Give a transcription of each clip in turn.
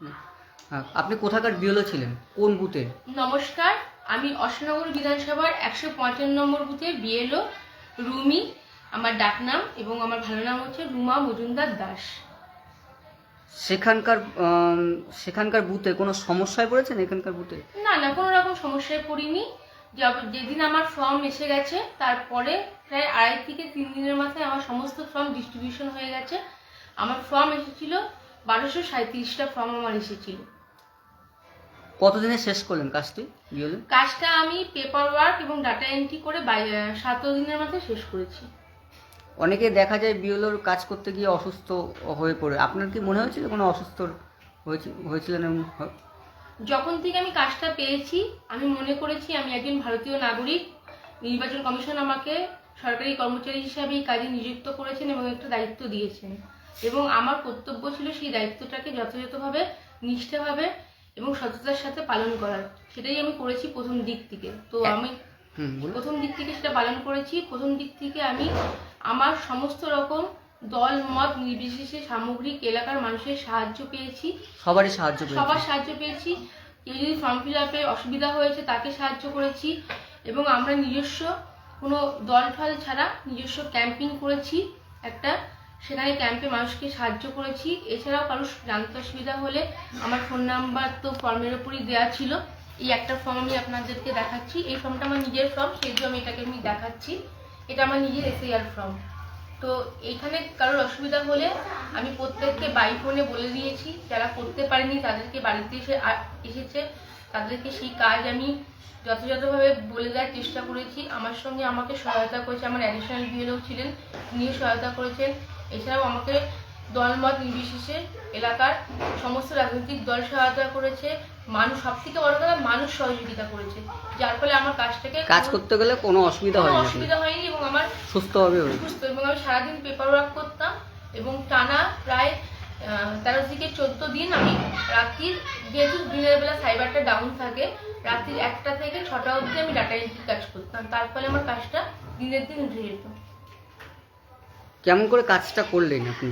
হ্যাঁ, আপনি কোথাকার বিএলও ছিলেন, কোন বুথে? নমস্কার, আমি অশোকনগর বিধানসভার 155 নম্বর বুথে বিএলও রুমি আমার ডাকনাম, এবং আমার ভালো নাম হচ্ছে রুমা মজুমদার দাস। সেখানকার সেখানকার বুথে কোনো সমস্যায় পড়েছেন এখানকার বুথে? না না, কোনো রকম সমস্যায় পড়িনি। যেদিন আমার ফর্ম এসে গেছে তারপরে প্রায় 2.5 থেকে 3 দিনের মাথায় আমার সমস্ত ফর্ম ডিস্ট্রিবিউশন হয়ে গেছে। আমার ফর্ম এসেছিল 1237টা ফর্ম আমার এসেছিল। কতদিনে শেষ করলেন কাজটি বিএলও? কাজটা আমি পেপার ওয়ার্ক এবং ডাটা এন্ট্রি করে 17 দিনের মাথায় শেষ করেছি। অনেকে দেখা যায় বিএলওর কাজ করতে গিয়ে অসুস্থ হয়ে পড়ে, আপনার কি মনে হয়েছিল কোনো অসুস্থ হয়েছিলেন এমন? যখন থেকে আমি কাজটা পেয়েছি আমি মনে করেছি আমি একজন ভারতীয় নাগরিক। নির্বাচন কমিশন আমাকে সরকারি কর্মচারী হিসাবে এই কাজে নিযুক্ত করেছেন এবং একটা দায়িত্ব দিয়েছেন, এবং আমার কর্তব্য ছিল সেই দায়িত্বটাকে যথাযথভাবে, নিষ্ঠাভাবে এবং সততার সাথে পালন করার। সেটাই আমি করেছি প্রথম দিক থেকে। তো আমি প্রথম দিক থেকে সেটা পালন করেছি। প্রথম দিক থেকে আমি আমার সমস্ত রকম দল মত নির্বিশেষে সামগ্রিক এলাকার মানুষের সাহায্য পেয়েছি। সবার সাহায্য পেয়েছি। কেউ যদি ফর্ম ফিল আপে অসুবিধা হয়েছে তাকে সাহায্য করেছি, এবং আমরা নিজস্ব কোনো দল ঠল ছাড়া নিজস্ব ক্যাম্পিং করেছি একটা, সেখানে ক্যাম্পে মানুষকে সাহায্য করেছি। এছাড়াও কারোর জানতে অসুবিধা হলে আমার ফোন নাম্বার তো ফর্মের ওপরই দেওয়া ছিল। এই একটা ফর্ম আমি আপনাদেরকে দেখাচ্ছি। এই ফর্মটা আমার নিজের ফর্ম, সেই জন্য আমি দেখাচ্ছি। এটা আমার নিজের এসআইআর ফর্ম। তো এইখানে কারোর অসুবিধা হলে আমি প্রত্যেককে বাই ফোনে বলে দিয়েছি। যারা করতে পারেনি তাদেরকে বাড়িতে এসেছে তাদেরকে সেই কাজ আমি যথাযথভাবে বলে দেওয়ার চেষ্টা করেছি। আমার সঙ্গে আমাকে সহায়তা করেছে আমার অ্যাডিশনাল বিএলও ছিলেন, উনিও সহায়তা করেছেন। এছাড়াও আমাকে দলমত নির্বিশেষে এলাকার সমস্ত রাজনৈতিক দল সহায়তা করেছে। মানুষ, সব থেকে বড় কথা, মানুষ সহযোগিতা করেছে, যার ফলে আমার কাজ করতে গেলে কোনো অসুবিধা হয়নি এবং আমার সুস্থ, এবং আমি সারাদিন পেপার ওয়ার্ক করতাম, এবং টানা প্রায় 13 থেকে 14 দিন আমি রাত্রির, যেহেতু দিনের বেলা সাইবারটা ডাউন থাকে, রাত্রির 1টা থেকে 6টা অবধি আমি ডাটা এন্ট্রি কাজ করতাম। তার ফলে আমার কাজটা দিনের দিন উঠে যেত। কেমন করে কাজটা করলেন আপনি?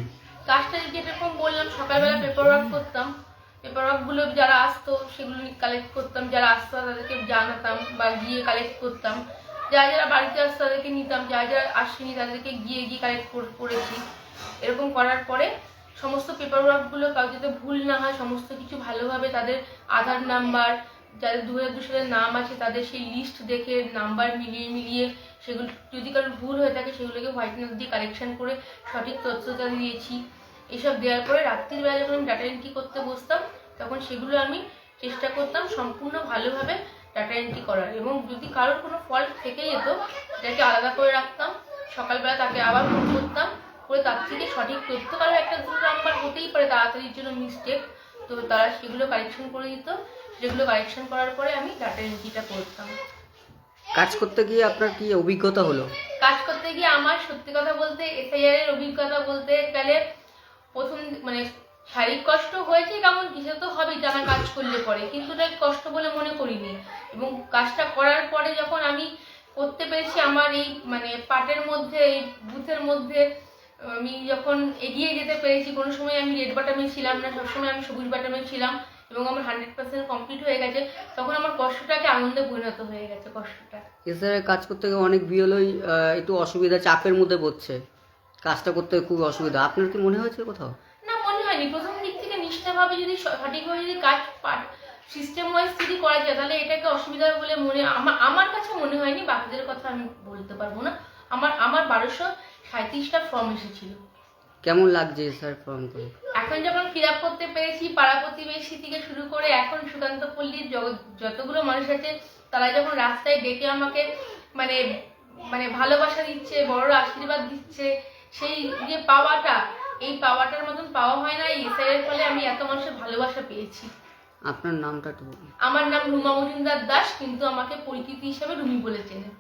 কাজটা যেরকম বললাম, সকালবেলা পেপার ওয়ার্ক করতাম। পেপার ওয়ার্কগুলো যারা আসতো সেগুলো কালেক্ট করতাম, যারা আসতো তাদেরকে জানাতাম বা গিয়ে কালেক্ট করতাম। যারা যারা বাড়িতে আসতো তাদেরকে নিতাম, যারা যারা আসেনি তাদেরকে গিয়ে কালেক্ট করেছি। এরকম করার পরে সমস্ত পেপার ওয়ার্কগুলো কারো যাতে ভুল না হয়, সমস্ত কিছু ভালোভাবে, তাদের আধার নাম্বার, যাদের 2002 সালের নাম আছে তাদের সেই লিস্ট দেখে নাম্বার মিলিয়ে সেগুলো, যদি কারোর ভুল হয়ে থাকে সেগুলোকে হোয়াইটনার দিয়ে কারেকশন করে সঠিক তথ্যটা দিয়েছি। এসব দেওয়ার পরে রাত্রিবেলা যখন আমি ডাটা এন্ট্রি করতে বসতাম তখন সেগুলো আমি চেষ্টা করতাম সম্পূর্ণ ভালোভাবে ডাটা এন্ট্রি করার, এবং যদি কারোর কোনো ফল্ট থেকে যেত সেটাকে আলাদা করে রাখতাম। সকালবেলা তাকে আবার ফোন করতাম, করে তার থেকে সঠিক তথ্য, কারো একটা দুটো নাম্বার হতেই পারে তাড়াতাড়ির জন্য মিস্টেক, তো তারা সেগুলো কারেকশন করে দিত। সেগুলো কারেকশন করার পরে আমি ডাটা এন্ট্রিটা করতাম। কাজ করতে গিয়ে আপনার কি অভিজ্ঞতা হলো? কাজ করতে গিয়ে আমার সত্যি কথা বলতে এসআইআর এর অভিজ্ঞতা বলতে গেলে প্রথম শারীরিক কষ্ট হয়েছে, কেমন কিছু তো হবেই টানা কাজ করলে পরে, কিন্তু এটা কষ্ট বলে মনে করিনি। এবং কাজটা করার পরে যখন আমি করতে পেরেছি আমার এই পার্টের মধ্যে, এই বুথের মধ্যে আমি যখন এগিয়ে যেতে পেরেছি, কোনো সময় আমি রেড বাটনে ছিলাম না, সবসময় আমি সবুজ বাটনে ছিলাম, এবং আমার 100% কমপ্লিট হয়ে গেছে, তখন আমার কষ্টটাকে আনন্দে পরিণত হয়ে গেছে। কষ্টটা এসআইআর কাজ করতে গিয়ে অনেক বিএলওই একটু অসুবিধা, চাপের মধ্যে পড়ছে, কাজটা করতে খুব অসুবিধা, আপনার কি মনে হয়েছে কোথাও? না, মনে হয়নি। প্রথম দিক থেকে নিষ্ঠাভাবে যদি সঠিকভাবে যদি কাজ সিস্টেম ওয়াইজ যদি করা যায় তাহলে এটাকে অসুবিধা বলে আমার কাছে মনে হয়নি। বাকিদের কথা আমি বলতে পারবো না। আমার 1237টা ফর্ম এসেছিল। কেমন লাগছে স্যার ফর্ম করে? এখন যখন ফিল আপ করতে পেরেছি, পাড়া প্রতিবেশী থেকে শুরু করে এখন সুকান্ত পল্লীর যতগুলো মানুষ আছে তারা যখন রাস্তায় ডেকে আমাকে ভালোবাসা দিচ্ছে, বড়রা আশীর্বাদ দিচ্ছে, সেই যে পাওয়াটা, এই পাওয়াটার মতন পাওয়া হয় না। এই এসআইআর ফলে আমি এত মানুষের ভালোবাসা পেয়েছি। আপনার নামটা একটু বলুন। আমার নাম রুমা মজুমদার দাস, কিন্তু আমাকে পরিচিতি হিসেবে রুমি বলে চেনে।